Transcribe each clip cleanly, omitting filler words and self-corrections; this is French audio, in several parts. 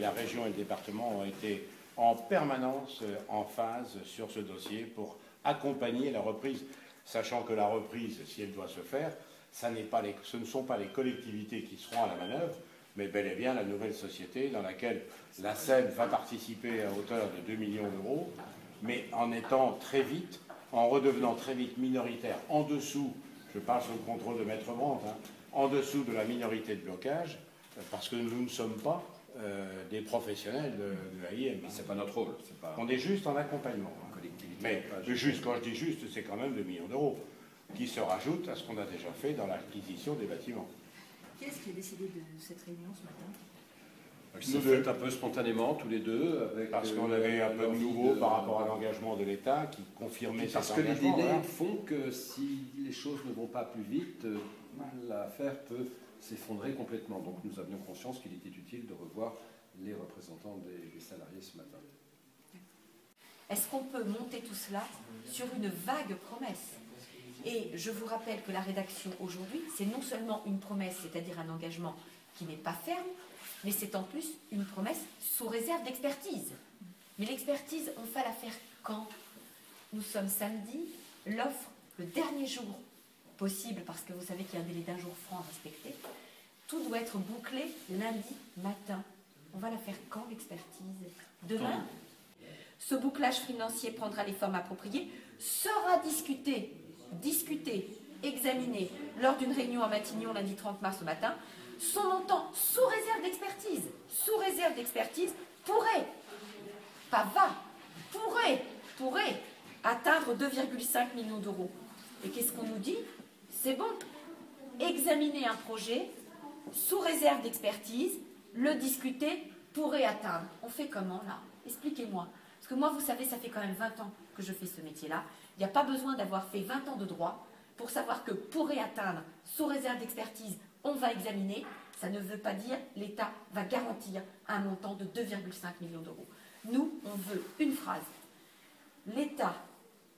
la région et le département ont été en permanence en phase sur ce dossier pour accompagner la reprise, sachant que la reprise, si elle doit se faire, ce ne sont pas les collectivités qui seront à la manœuvre, mais bel et bien la nouvelle société dans laquelle la SEM va participer à hauteur de 2 millions d'euros, mais en redevenant très vite minoritaire, en dessous, je parle sous le contrôle de Maître Brandt, en dessous de la minorité de blocage, parce que nous ne sommes pas des professionnels de l'AIM. C'est pas notre rôle. On est juste en accompagnement. Mais juste, quand je dis juste, c'est quand même 2 millions d'euros qui se rajoutent à ce qu'on a déjà fait dans l'acquisition des bâtiments. Qui est-ce qui a décidé de cette réunion ce matin? C'est fait un peu spontanément, tous les deux. Parce qu'on avait un peu de nouveau par rapport à l'engagement de l'État qui confirmait cet engagement. Parce que les délais font que si les choses ne vont pas plus vite, l'affaire peut s'effondrer complètement. Donc nous avions conscience qu'il était utile de revoir les représentants des salariés ce matin. Est-ce qu'on peut monter tout cela sur une vague promesse? Et je vous rappelle que la rédaction aujourd'hui, c'est non seulement une promesse, c'est-à-dire un engagement qui n'est pas ferme, mais c'est en plus une promesse sous réserve d'expertise. Mais l'expertise, on va la faire quand? Nous sommes samedi, l'offre, le dernier jour possible, parce que vous savez qu'il y a un délai d'1 jour franc à respecter, tout doit être bouclé lundi matin. On va la faire quand, l'expertise? Demain? Ce bouclage financier prendra les formes appropriées, sera discuté, examiné lors d'une réunion à Matignon lundi 30 mars au matin. Son montant, sous réserve d'expertise, pourrait atteindre 2,5 millions d'euros. Et qu'est-ce qu'on nous dit? C'est bon, examiner un projet sous réserve d'expertise, le discuter, pourrait atteindre. On fait comment là? Expliquez-moi. Parce que moi, vous savez, ça fait quand même 20 ans que je fais ce métier-là. Il n'y a pas besoin d'avoir fait 20 ans de droit pour savoir que pourrait atteindre, sous réserve d'expertise, on va examiner. Ça ne veut pas dire l'État va garantir un montant de 2,5 millions d'euros. Nous, on veut une phrase. L'État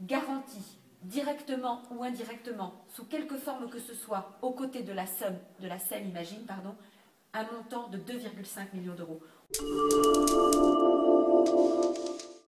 garantit directement ou indirectement, sous quelque forme que ce soit, aux côtés de la SEM, imagine, un montant de 2,5 millions d'euros.